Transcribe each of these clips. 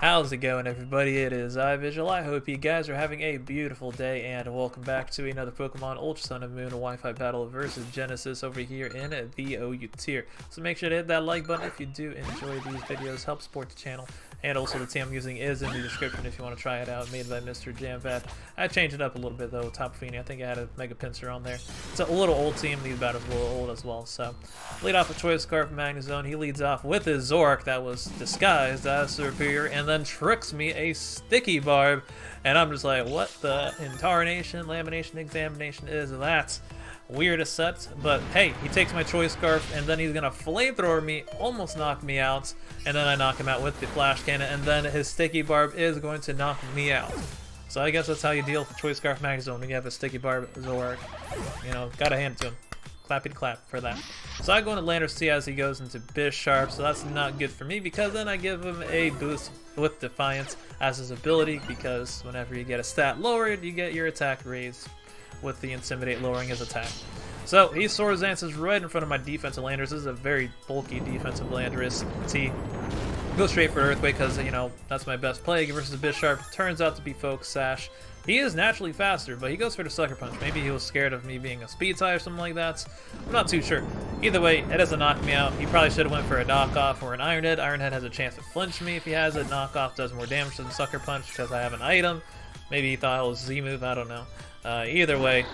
How's it going, everybody? It is iVisual. I hope you guys are having a beautiful day, and welcome back to another Pokemon Ultra Sun and Moon Wi-Fi battle versus Genesis over here in the OU tier. So make sure to hit that like button if you do enjoy these videos. Help support the channel. And also the team I'm using is in the description if you want to try it out. Made by Mr. Jamvat. I changed it up a little bit though. Tapu Fini, I think I had a Mega Pinsir on there. It's a little old team. These battles are a little old as well. So lead off with Choice Scarf from Magnezone. He leads off with his Zoroark that was disguised as Superior and then tricks me a Sticky Barb. And I'm just like, what the intarnation, lamination, examination is that? Weird as set, but hey, he takes my Choice Scarf and then he's gonna flamethrower me, almost knock me out, and then I knock him out with the Flash Cannon, and then his Sticky Barb is going to knock me out. So I guess that's how you deal with Choice Scarf Magnezone when you have a Sticky Barb Zoroark. You know, gotta hand it to him. Clappy clap for that. So I go into Lander C as he goes into Bisharp, so that's not good for me because then I give him a boost with Defiance as his ability, because whenever you get a stat lowered, you get your attack raised with the Intimidate lowering his attack. So he Swords Dances right in front of my defensive Landers. This is a very bulky defensive Landorus. T goes straight for Earthquake because, you know, that's my best play versus Bisharp. Turns out to be Focus Sash. He is naturally faster, but he goes for the Sucker Punch. Maybe he was scared of me being a speed type or something like that. I'm not too sure. Either way, it doesn't knock me out. He probably should have went for a knockoff or an Iron Head. Iron Head has a chance to flinch me if he has it. Knockoff does more damage than Sucker Punch because I have an item. Maybe he thought it was Z move, I don't know. Either way,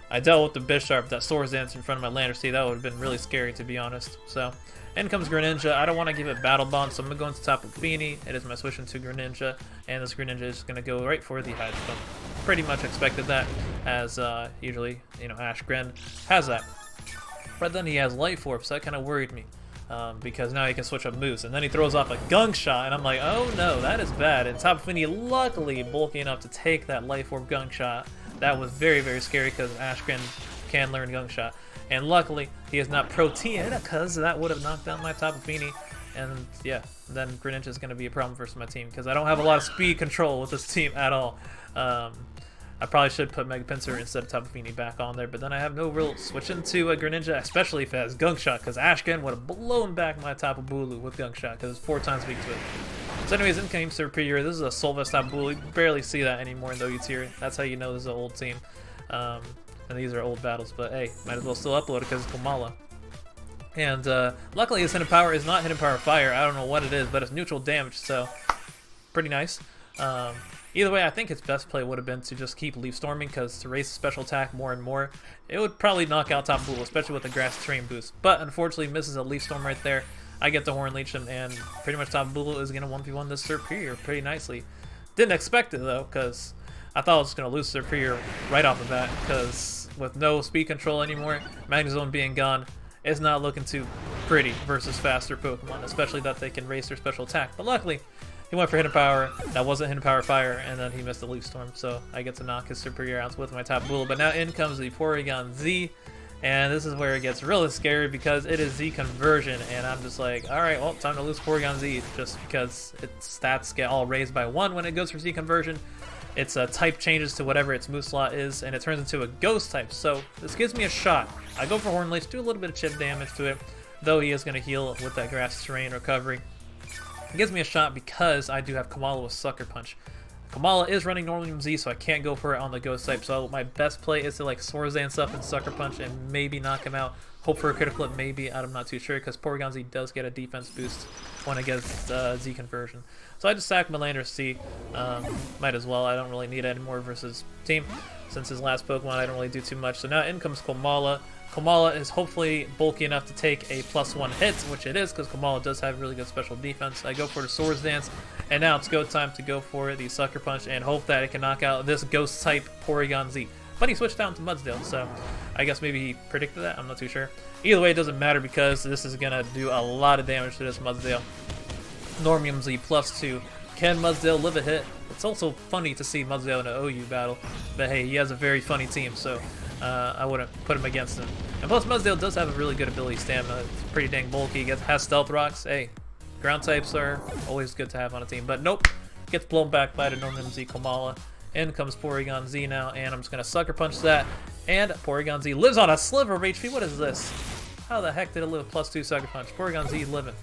I dealt with the Bisharp, that Swords Dance in front of my Lander C. That would have been really scary, to be honest. So, in comes Greninja. I don't want to give it Battle Bond, so I'm going to go into Tapu Fini. It is my switch into Greninja, and this Greninja is going to go right for the Hydro Pump. Pretty much expected that, as usually, you know, Ash Gren has that. But then he has Life Orb, so that kind of worried me. Because now he can switch up moves, and then he throws off a Gunk Shot, and I'm like, oh no, that is bad. And Tapu Fini luckily bulky enough to take that Life Orb Gunk Shot. That was very, very scary because Ashgren can learn Gunk Shot. And luckily, he is not Protean, because that would have knocked out my Tapu Fini. And yeah, then Greninja is going to be a problem versus my team because I don't have a lot of speed control with this team at all. I probably should put Mega Pinsir instead of Tapu Fini back on there, but then I have no real switch into a Greninja, especially if it has Gunk Shot, because Ashgren would have blown back my Tapu Bulu with Gunk Shot because it's 4 times weak to it. So anyways, in came Superior. This is a Solvest Tapu Bulu. You barely see that anymore in the OU tier. That's how you know this is an old team. And these are old battles, but hey, might as well still upload it because it's Komala. And luckily his Hidden Power is not Hidden Power Fire. I don't know what it is, but it's neutral damage, so pretty nice. Either way, I think its best play would have been to just keep Leaf Storming, because to raise the special attack more and more, it would probably knock out Tapu Bulu, especially with the Grass Terrain boost. But unfortunately, misses a Leaf Storm right there. I get the Horn Leech him, and pretty much Tapu Bulu is going to 1v1 this Superior pretty nicely. Didn't expect it though, because I thought I was going to lose Superior right off the bat, because with no speed control anymore, Magnezone being gone, it's not looking too pretty versus faster Pokemon, especially that they can raise their special attack. But luckily, he went for Hidden Power. That wasn't Hidden Power Fire, and then he missed the Leaf Storm, so I get to knock his Superior out with my Tapu Bulu. But now in comes the Porygon Z, and this is where it gets really scary because it is Z conversion, and I'm just like, alright, well, time to lose Porygon Z, just because its stats get all raised by 1 when it goes for Z conversion. Its type changes to whatever its move slot is, and it turns into a Ghost type, so this gives me a shot. I go for Horn Leech, do a little bit of chip damage to it, though he is going to heal with that Grass Terrain recovery. It gives me a shot because I do have Komala with Sucker Punch. Komala is running Normal Z, so I can't go for it on the Ghost type, so my best play is to like Swords Dance up and Sucker Punch and maybe knock him out. Hope for a critical hit, maybe. I'm not too sure, because Porygon Z does get a defense boost when it gets Z conversion. So I just sack my Lander C. Might as well. I don't really need it anymore versus team. Since his last Pokemon, I don't really do too much. So now in comes Komala. Komala is hopefully bulky enough to take a +1 hit, which it is, because Komala does have really good special defense. I go for the Swords Dance, and now it's go time to go for the Sucker Punch and hope that it can knock out this Ghost type Porygon Z. But he switched down to Mudsdale, so I guess maybe he predicted that. I'm not too sure. Either way, it doesn't matter because this is going to do a lot of damage to this Mudsdale. Normium Z +2. Can Mudsdale live a hit? It's also funny to see Mudsdale in an OU battle, but hey, he has a very funny team, so I wouldn't put him against him. And plus, Mudsdale does have a really good ability stamina. It's pretty dang bulky. Has Stealth Rocks. Hey, ground types are always good to have on a team, but nope. Gets blown back by the Normium Z Komala. In comes Porygon Z now, and I'm just going to Sucker Punch that. And Porygon Z lives on a sliver of HP. What is this? How the heck did it live +2 Sucker Punch? Porygon Z living.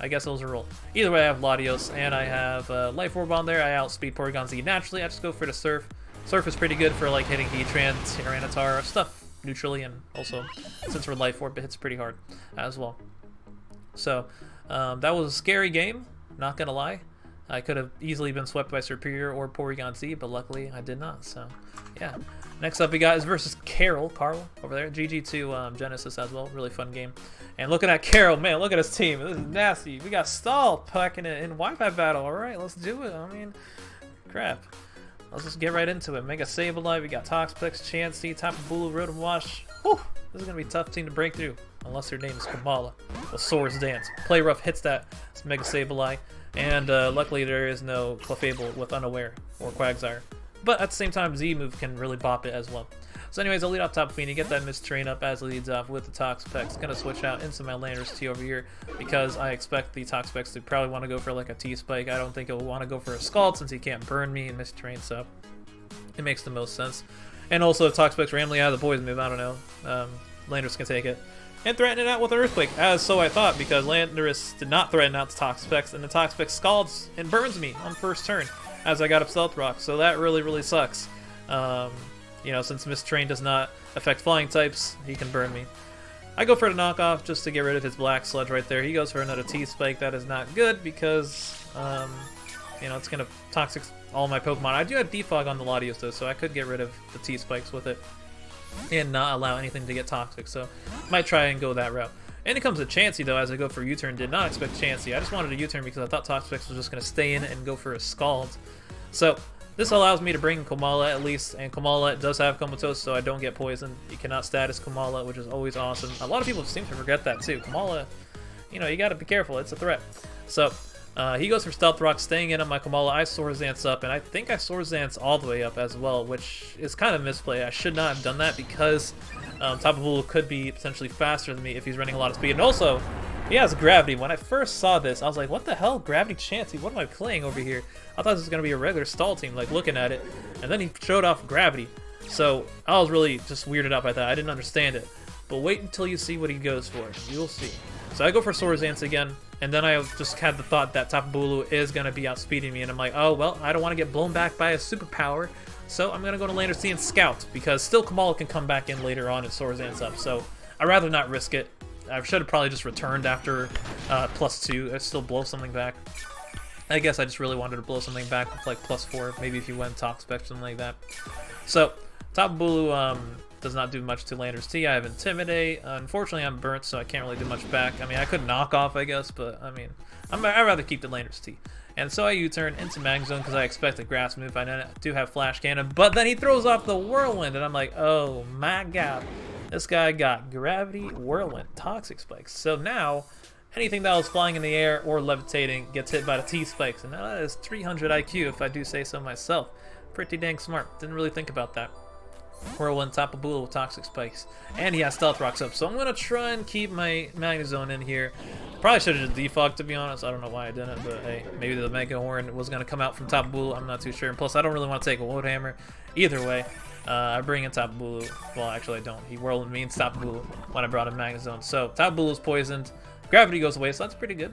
I guess it was a roll. Either way, I have Latios, and I have Life Orb on there. I outspeed Porygon Z naturally. I just go for the Surf. Surf is pretty good for like hitting Heatran, Tyranitar, stuff neutrally, and also since we're Life Orb, it hits pretty hard as well. So that was a scary game, not gonna lie. I could have easily been swept by Serperior or Porygon Z, but luckily I did not. So yeah. Next up we got is versus Carol over there. GG to Genesis as well. Really fun game. And looking at Carol, man, look at his team. This is nasty. We got Stall packing it in Wi-Fi battle. All right, let's do it. I mean, crap. Let's just get right into it. Mega Sableye. We got Toxapex, Chansey, Tapu Bulu, Rotom Wash. Whew, this is gonna be a tough team to break through, unless her name is Komala with Swords Dance. Play Rough hits that. It's Mega Sableye. And luckily there is no Clefable with Unaware or Quagsire. But at the same time, Z move can really bop it as well. So anyways, I'll lead off top Feeny, get that Mist Train up as it leads off with the Toxapex. Gonna switch out into my Landorus T over here because I expect the Toxapex to probably want to go for like a T-Spike. I don't think it'll want to go for a Scald since he can't burn me and Mist Train, so it makes the most sense. And also if Toxapex randomly has a Poison move, I don't know, Landorus can take it and threaten it out with an Earthquake, as so I thought, because Landorus did not threaten out the Toxapex, and the Toxapex scalds and burns me on first turn as I got up Stealth Rock, so that really sucks. You know, since Mist Train does not affect flying types, he can burn me. I go for the knockoff just to get rid of his Black Sludge right there. He goes for another T-Spike. That is not good because, you know, it's going to Toxic all my Pokemon. I do have Defog on the Latios though, so I could get rid of the T-Spikes with it and not allow anything to get toxic, so might try and go that route. And it comes to Chansey though, as I go for U-turn. Did not expect Chansey. I just wanted a U-turn because I thought Toxapex was just going to stay in and go for a Scald. So this allows me to bring Komala at least, and Komala does have Comatose, so I don't get poisoned. You cannot status Komala, which is always awesome. A lot of people seem to forget that too. Komala, you know, you got to be careful. It's a threat. So he goes for Stealth Rock, staying in on my Komala. I Swords Dance up, and I think I Swords Dance all the way up as well, which is kind of misplay. I should not have done that because Tapu Bulu could be potentially faster than me if he's running a lot of speed. And also, he has Gravity. When I first saw this, I was like, what the hell? Gravity Chansey? What am I playing over here? I thought this was going to be a regular stall team, like looking at it. And then he showed off Gravity. So I was really just weirded out by that. I didn't understand it. But wait until you see what he goes for. You'll see. So I go for Swords Dance again. And then I just had the thought that Tapu Bulu is going to be outspeeding me. And I'm like, oh, well, I don't want to get blown back by a superpower. So I'm going to go to Landorus T and Scout. Because still Komala can come back in later on and Swords Dance up. So I'd rather not risk it. I should have probably just returned after +2. I'd still blow something back. I guess I just really wanted to blow something back with like +4. Maybe if you went Toxapex, something like that. So Tapu Bulu does not do much to Landorus T. I have Intimidate. Unfortunately, I'm burnt, so I can't really do much back. I mean, I could knock off, I guess, but I mean, I'd rather keep the Landorus T. And so I U-turn into Magnezone because I expect a Grass move. I do have Flash Cannon, but then he throws off the Whirlwind, and I'm like, oh my god. This guy got Gravity, Whirlwind, Toxic Spikes. So now, anything that was flying in the air or levitating gets hit by the T-Spikes. And now that is 300 IQ, if I do say so myself. Pretty dang smart. Didn't really think about that. Whirlwind, Tapu Bulu with Toxic Spikes. And he has Stealth Rocks up. So I'm going to try and keep my Magnezone in here. Probably should have just defogged, to be honest. I don't know why I didn't, but hey, maybe the Mega Horn was going to come out from Tapu Bulu. I'm not too sure. And plus, I don't really want to take a Wood Hammer. Either way. I bring in Tapu Bulu. Well, actually I don't. He Whirlwind me and Tapu Bulu when I brought in Magnezone. So Tapu Bulu's poisoned. Gravity goes away, so that's pretty good.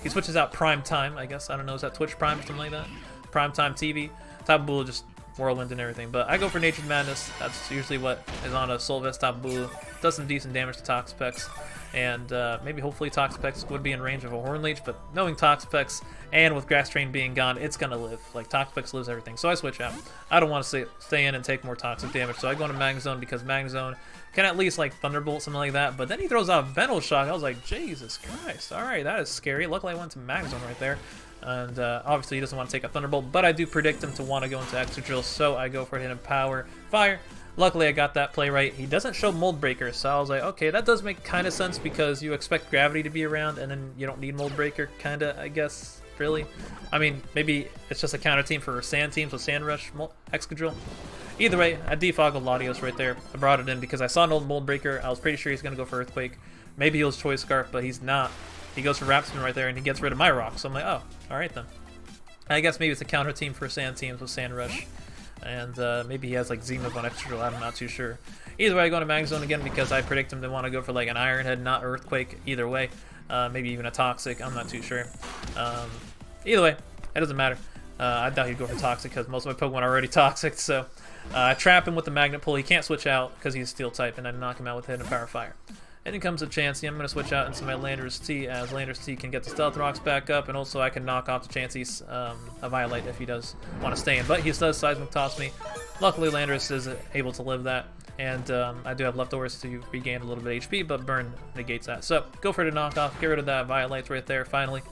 He switches out Prime Time, I guess. I don't know, is that Twitch Prime or something like that? Prime Time TV. Tapu Bulu just Whirlwind and everything. But I go for Nature's Madness. That's usually what is on a Soul Vest Tapu Bulu. Does some decent damage to Toxapex. And maybe hopefully Toxapex would be in range of a Horn Leech, but knowing Toxapex and with Grass Train being gone, it's gonna live. Like Toxapex lives everything, so I switch out. I don't want to stay in and take more toxic damage, so I go into Magnezone because Magnezone can at least like Thunderbolt, something like that. But then he throws out Vental Shock. I was like, Jesus Christ! All right, that is scary. Luckily, I went to Magnezone right there, and obviously he doesn't want to take a Thunderbolt, but I do predict him to want to go into Extra Drill, so I go for Hidden Power, Fire. Luckily, I got that play right. He doesn't show Mold Breaker, so I was like, okay, that does make kind of sense because you expect Gravity to be around, and then you don't need Mold Breaker, kind of, I guess, really. I mean, maybe it's just a counter team for Sand teams with Sand Rush, Excadrill. Either way, I defogged Latios right there. I brought it in because I saw an old Mold Breaker. I was pretty sure he's going to go for Earthquake. Maybe he was Choice Scarf, but he's not. He goes for Rapspin right there, and he gets rid of my Rock, so I'm like, oh, alright then. I guess maybe it's a counter team for Sand teams with Sand Rush. And maybe he has like Z-move on Extra, I'm not too sure. Either way, I go to Magnezone again because I predict him to want to go for like an Iron Head, not Earthquake, either way. maybe even a Toxic. I'm not too sure. Either way, it doesn't matter. I doubt he'd go for Toxic because most of my Pokemon are already Toxic, so I trap him with the Magnet Pull. He can't switch out because he's Steel type, and I knock him out with Hidden Power Fire. And in comes a Chansey. I'm going to switch out into my Landorus T, as Landorus T can get the Stealth Rocks back up, and also I can knock off the Chansey's a Violite if he does want to stay in. But he does Seismic Toss me. Luckily, Landorus is able to live that, and I do have leftovers to regain a little bit of HP, but Burn negates that. So go for the knockoff, get rid of that Violite right there, finally.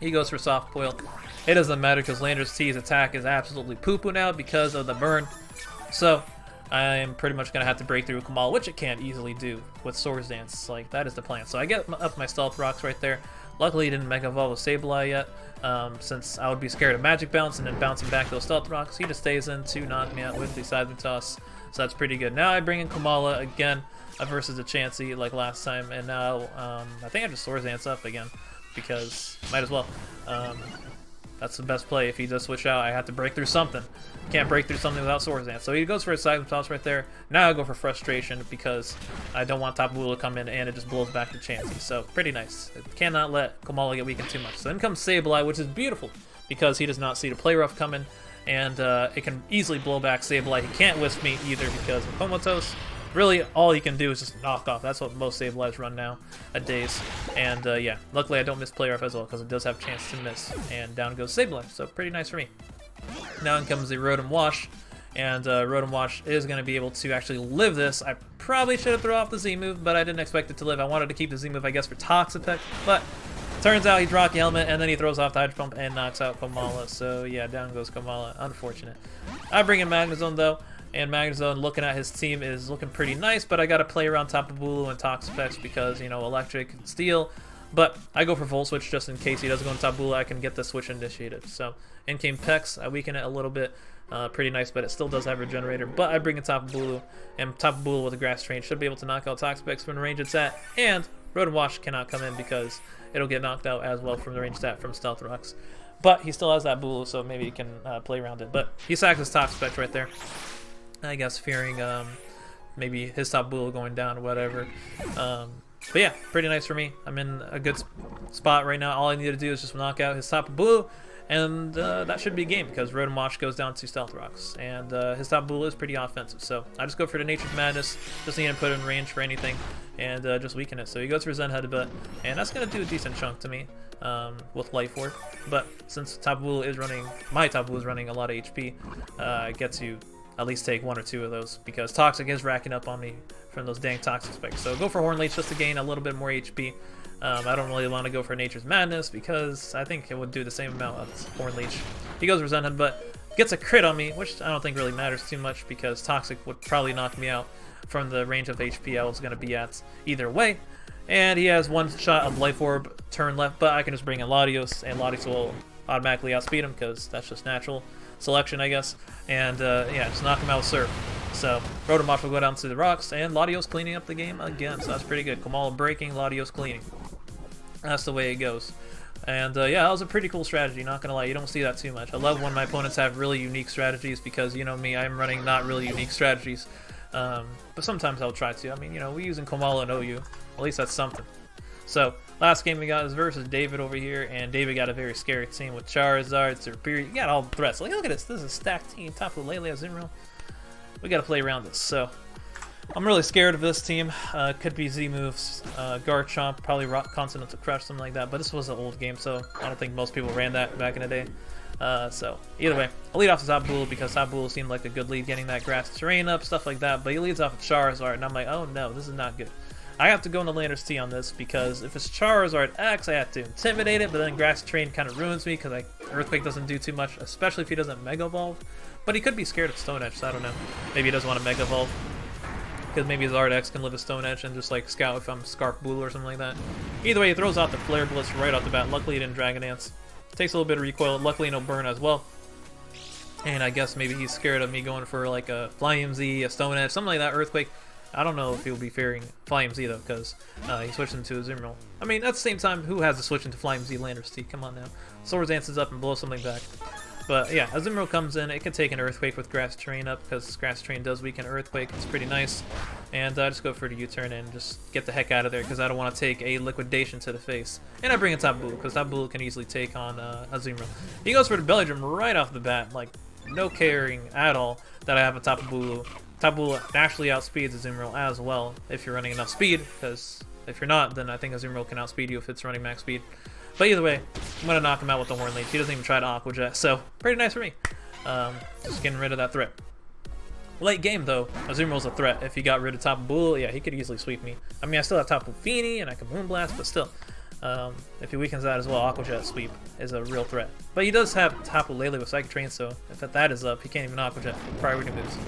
He goes for Soft Boil. It doesn't matter because Landorus T's attack is absolutely poo-poo now because of the burn. So I am pretty much going to have to break through Komala, which it can't easily do with Swords Dance. Like, that is the plan. So I get up my Stealth Rocks right there. Luckily, he didn't Mega Evolve with Sableye yet, since I would be scared of Magic Bounce and then bouncing back those Stealth Rocks. He just stays in to knock me out with the Seismic Toss. So that's pretty good. Now I bring in Komala again versus the Chansey like last time. And now I think I just Swords Dance up again because might as well. That's the best play. If he does switch out, I have to break through something. Can't break through something without Swords Dance. So he goes for a Seismic Toss right there. Now I go for Frustration because I don't want Tapu Bulu to come in and it just blows back to Chansey. So pretty nice. It cannot let Komala get weakened too much. So then comes Sableye, which is beautiful because he does not see the Play Rough coming, and it can easily blow back Sableye. He can't Wisp me either because of Comatose. Really, all he can do is just knock off. That's what most Sableyes run nowadays. And yeah, luckily I don't miss Play Rough as well because it does have a chance to miss. And down goes Sableye, so pretty nice for me. Now in comes the Rotom Wash, and Rotom Wash is going to be able to actually live this. I probably should have thrown off the Z move, but I didn't expect it to live. I wanted to keep the Z move, I guess, for Toxapex, but turns out he's Rocky Helmet, and then he throws off the Hydro Pump and knocks out Komala. So yeah, down goes Komala. Unfortunate. I bring in Magnezone though. And Magnezone, looking at his team, is looking pretty nice, but I got to play around Tapu Bulu and Toxapex because, you know, Electric and Steel. But I go for Volt Switch just in case he doesn't go into Tapu Bulu. I can get the switch initiated. So in came Pex. I weaken it a little bit. Pretty nice, but it still does have Regenerator. But I bring in Tapu Bulu, and Tapu Bulu with a Grass Train should be able to knock out Toxapex from the range it's at. And Rotom Wash cannot come in because it'll get knocked out as well from the range stat from Stealth Rocks. But he still has that Bulu, so maybe he can play around it. But he sacks his Toxapex right there. I guess fearing maybe his Tapu Bulu going down or whatever. But yeah, pretty nice for me. I'm in a good spot right now. All I need to do is just knock out his Tapu Bulu, and that should be a game because Rotom Wash goes down to Stealth Rocks, and his Tapu Bulu is pretty offensive. So I just go for the Nature's Madness, just need to put it in range for anything, and just weaken it. So he goes for Zen Headbutt, and that's going to do a decent chunk to me with Life Orb. But since Tapu Bulu is running, my Tapu Bulu is running a lot of HP, I get to at least take one or two of those because Toxic is racking up on me from those dang Toxic Spikes. So go for Horn Leech just to gain a little bit more HP. I don't really want to go for Nature's Madness because I think it would do the same amount of Horn Leech. He goes for Zen Head, but gets a crit on me, which I don't think really matters too much because Toxic would probably knock me out from the range of HP I was going to be at either way. And he has one shot of Life Orb turn left, but I can just bring in Latios, and Latios will automatically outspeed him because that's just natural selection, I guess. And yeah, just knock him out with Surf. So Rotom Wash will go down to the rocks, and Latios cleaning up the game again. So that's pretty good. Komala breaking, Latios cleaning. That's the way it goes. And yeah, that was a pretty cool strategy, not gonna lie. You don't see that too much. I love when my opponents have really unique strategies because, you know me, I'm running not really unique strategies. But sometimes I'll try to. I mean, you know, we're using Komala and OU. At least that's something. So last game we got is versus David over here, and David got a very scary team with Charizard, Serperior. You got all the threats. Like, look at this. This is a stacked team. Tapu Lele, Azumarill. We got to play around this. So I'm really scared of this team. Could be Z moves, Garchomp, probably Rock Continental Crush, something like that. But this was an old game, so I don't think most people ran that back in the day. So either way, I'll lead off to Tapu Bulu because Tapu Bulu seemed like a good lead, getting that grass terrain up, stuff like that. But he leads off with Charizard, and I'm like, oh no, this is not good. I have to go into Landorus T on this because if it's Charizard X, I have to intimidate it, but then Grass Train kind of ruins me because Earthquake doesn't do too much, especially if he doesn't Mega Evolve. But he could be scared of Stone Edge, so I don't know. Maybe he doesn't want to Mega Evolve because maybe his Art X can live a Stone Edge and just like scout if I'm Scarf Bulu or something like that. Either way, he throws out the Flare Blitz right off the bat. Luckily, he didn't Dragon Dance. Takes a little bit of recoil. Luckily, no burn as well. And I guess maybe he's scared of me going for like a Flying Z, a Stone Edge, something like that. Earthquake. I don't know if he'll be fearing Flying Z though, because he switched into Azumarill. I mean, at the same time, who has to switch into Flying Z Landorus T? Come on now. Swords Dance is up and blow something back. But yeah, Azumarill comes in. It can take an Earthquake with Grass Terrain up because Grass Terrain does weaken Earthquake. It's pretty nice. And I just go for the U-turn and just get the heck out of there because I don't want to take a Liquidation to the face. And I bring in Tapu Bulu because Tapu Bulu can easily take on Azumarill. He goes for the Belly Drum right off the bat, like no caring at all that I have a Tapu Bulu. Tapu Bulu naturally outspeeds Azumarill as well if you're running enough speed, because if you're not, then I think Azumarill can outspeed you if it's running max speed. But either way, I'm going to knock him out with the Horn Leech. He doesn't even try to Aqua Jet, so pretty nice for me. Just getting rid of that threat. Late game, though, Azumarill's a threat. If he got rid of Tapu Bulu, yeah, he could easily sweep me. I mean, I still have Tapu Fini, and I can Moonblast, but still. If he weakens that as well, Aqua Jet sweep is a real threat. But he does have Tapu Lele with Psychic Train, so if that is up, he can't even Aqua Jet priority moves.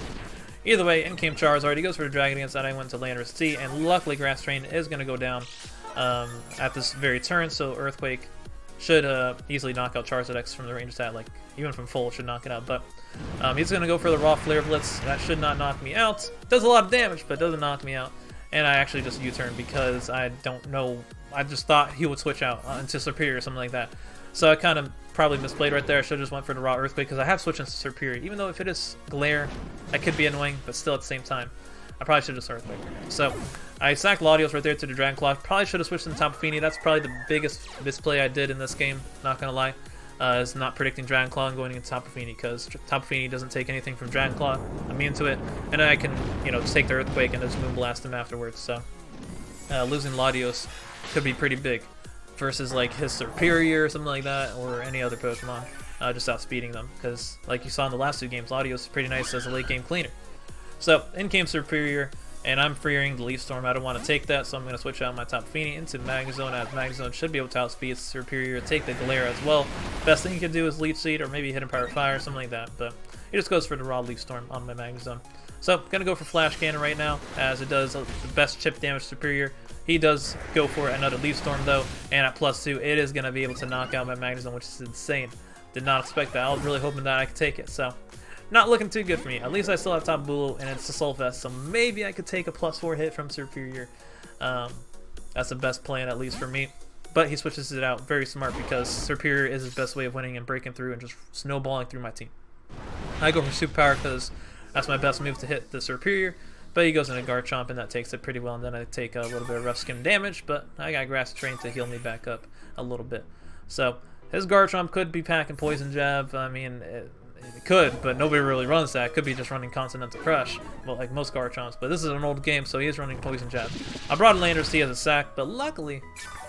Either way, in came Charizard. He goes for the Dragon against that. I went to Landorus T, and luckily Grass Train is going to go down at this very turn, so Earthquake should easily knock out Charizard X from the range attack, like even from full should knock it out. But he's going to go for the raw Flare Blitz. That should not knock me out. Does a lot of damage, but doesn't knock me out. And I actually just U-turn because I don't know. I just thought he would switch out into Superior or something like that. So I kind of probably misplayed right there. I should have just went for the raw Earthquake because I have switched into Superior. Even though if it is Glare, that could be annoying, but still at the same time, I probably should have just Earthquake. So I sacked Latios right there to the Dragon Claw. Probably should have switched into Tapu Fini. That's probably the biggest misplay I did in this game, not going to lie. Is not predicting Dragon Claw and going into Tapu Fini because Tapu Fini doesn't take anything from Dragon Claw. I'm immune to it, and then I can, just take the Earthquake and just Moonblast him afterwards. So losing Latios could be pretty big versus like his Superior or something like that, or any other Pokemon just outspeeding them. Because like you saw in the last two games, Latios is pretty nice as a late game cleaner. So in came Superior. And I'm fearing the Leaf Storm. I don't want to take that, so I'm going to switch out my Tapu Fini into Magnezone, as Magnezone should be able to outspeed Superior, take the Glare as well. Best thing you can do is Leech Seed or maybe Hidden Power Fire or something like that, but he just goes for the raw Leaf Storm on my Magnezone. So, going to go for Flash Cannon right now, as it does the best chip damage Superior. He does go for another Leaf Storm though, and at +2, it is going to be able to knock out my Magnezone, which is insane. Did not expect that. I was really hoping that I could take it, so not looking too good for me. At least I still have Tapu Bulu, and it's a Soul Vest, so maybe I could take a +4 hit from Superior. That's the best plan, at least for me. But he switches it out. Very smart, because Superior is his best way of winning and breaking through and just snowballing through my team. I go for Superpower because that's my best move to hit the Superior. But he goes into Garchomp, and that takes it pretty well. And then I take a little bit of Rough Skin damage, but I got Grass Train to heal me back up a little bit. So his Garchomp could be packing Poison Jab. I mean, it could, but nobody really runs that. Could be just running Continental Crush, well, like most Garchomps. But this is an old game, so he is running Poison Jab. I brought Landorus T as a sack, but luckily,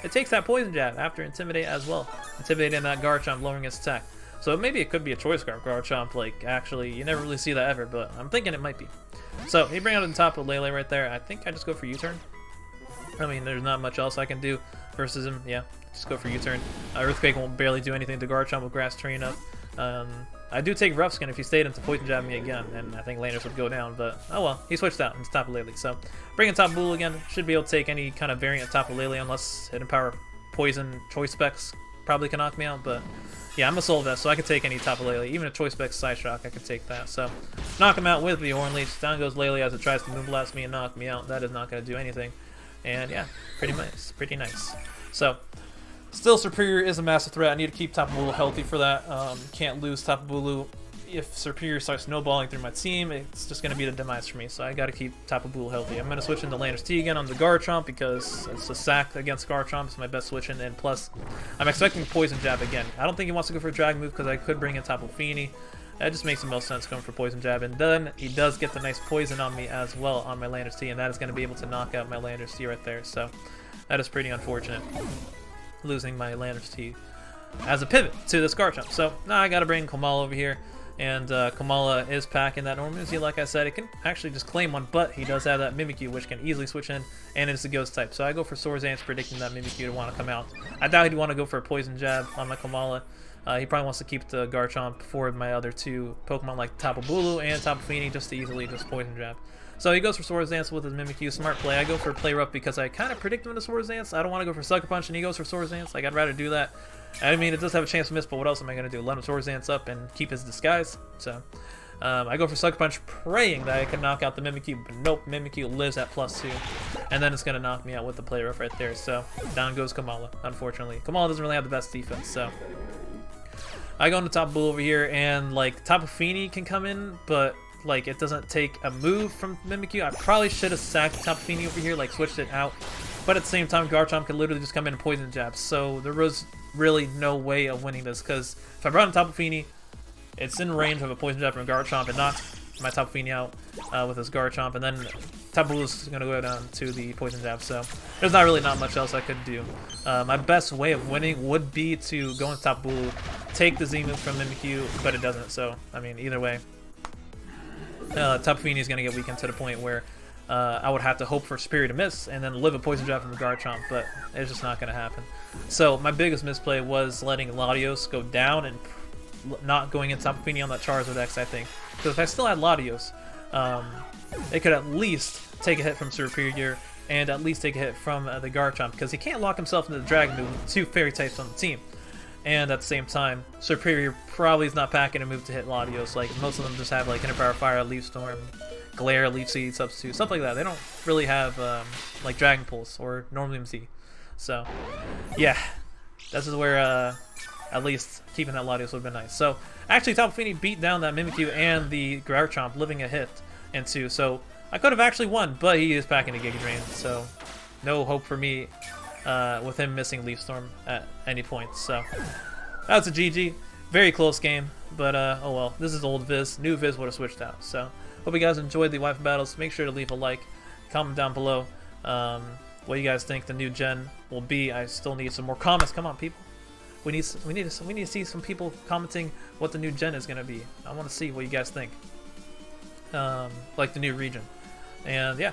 it takes that Poison Jab after Intimidate as well. Intimidating that Garchomp, lowering its attack. So maybe it could be a Choice Scarf Garchomp, like, actually, you never really see that ever, but I'm thinking it might be. So, he brings out the top of Lele right there. I think I just go for U-turn. I mean, there's not much else I can do versus him. Yeah, just go for U-turn. Earthquake won't barely do anything to Garchomp with Grass Terrain up. I do take Rough Skin if he stayed into Poison Jab me again, and I think Landorus would go down, but oh well, he switched out into Tapu Lele. So, bringing Tapu Bulu again, should be able to take any kind of variant of Tapu Lele, unless Hidden Power, Poison, Choice Specs probably can knock me out, but yeah, I'm a Soul Vest, so I could take any Tapu Lele. Even a Choice Specs Side Shock, I could take that. So, knock him out with the Horn Leech. Down goes Lele as it tries to Moonblast me and knock me out. That is not going to do anything. And yeah, pretty nice. So, still Superior is a massive threat. I need to keep Tapu Bulu healthy for that. Can't lose Tapu Bulu. If Superior starts snowballing through my team, it's just going to be the demise for me. So I got to keep Tapu Bulu healthy. I'm going to switch into Landorus T again on the Garchomp because it's a sack against Garchomp. It's my best switch in. And plus, I'm expecting Poison Jab again. I don't think he wants to go for a Dragon move because I could bring in Tapu Fini. That just makes the most sense going for Poison Jab. And then he does get the nice poison on me as well on my Landorus T. And that is going to be able to knock out my Landorus T right there. So that is pretty unfortunate, losing my Landorus T as a pivot to this Garchomp. So now I got to bring Komala over here. And Komala is packing that Normuzi, like I said. It can actually just claim one, but he does have that Mimikyu, which can easily switch in, and it's a Ghost type. So I go for Swords predicting that Mimikyu to want to come out. I doubt he'd want to go for a Poison Jab on my Komala. He probably wants to keep the Garchomp for my other two Pokemon, like Tapu Bulu and Tapu Fini, just to easily just Poison Jab. So he goes for Swords Dance with his Mimikyu. Smart play. I go for Play Rough because I kind of predict him to Swords Dance. I don't want to go for Sucker Punch, and he goes for Swords Dance. Like, I'd rather do that. I mean, it does have a chance to miss, but what else am I going to do? Let him Swords Dance up and keep his disguise? So, I go for Sucker Punch, praying that I can knock out the Mimikyu, but nope, Mimikyu lives at +2. And then it's going to knock me out with the Play Rough right there. So, down goes Komala, unfortunately. Komala doesn't really have the best defense, so I go into Tapu Bulu over here, and like Tapu Fini can come in, but like it doesn't take a move from Mimikyu. I probably should have sacked Tapu Fini over here, like switched it out. But at the same time, Garchomp could literally just come in and poison jab. So there was really no way of winning this, because if I brought in Tapu Fini, it's in range of a poison jab from Garchomp and knocked my Tapu Fini out with his Garchomp, and then Tapu Bulu is going to go down to the poison jab. So there's not much else I could do. My best way of winning would be to go into Tapu Bulu, take the Z move from Mimikyu, but it doesn't. So I mean, either way, Tapu Fini is going to get weakened to the point where I would have to hope for Superior to miss and then live a poison jab from the Garchomp, but it's just not going to happen. So my biggest misplay was letting Latios go down and not going into Tapu Fini on that Charizard X, I think. Because if I still had Latios, it could at least take a hit from Superior and at least take a hit from the Garchomp, because he can't lock himself into the Dragon move with 2 Fairy types on the team. And at the same time, Superior probably is not packing a move to hit Latios. Like, most of them just have like Inner Power Fire, Leaf Storm, Glare, Leaf Seed, Substitute, stuff like that. They don't really have like Dragon Pulse or Normal MC. So yeah, this is where at least keeping that Latios would have been nice. So actually, Tapu Fini beat down that Mimikyu and the Garchomp, living a hit and 2. So I could have actually won, but he is packing a Giga Drain, so no hope for me with him missing Leaf Storm at any point. So that's a GG. Very close game, but oh well. This is old Viz. New Viz would have switched out. So hope you guys enjoyed the Wi-Fi battles. Make sure to leave a like, comment down below what you guys think the new gen will be. I still need some more comments. Come on, people. We need to see some people commenting what the new gen is gonna be. I want to see what you guys think. Like the new region. And yeah,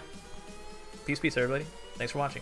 peace, everybody. Thanks for watching.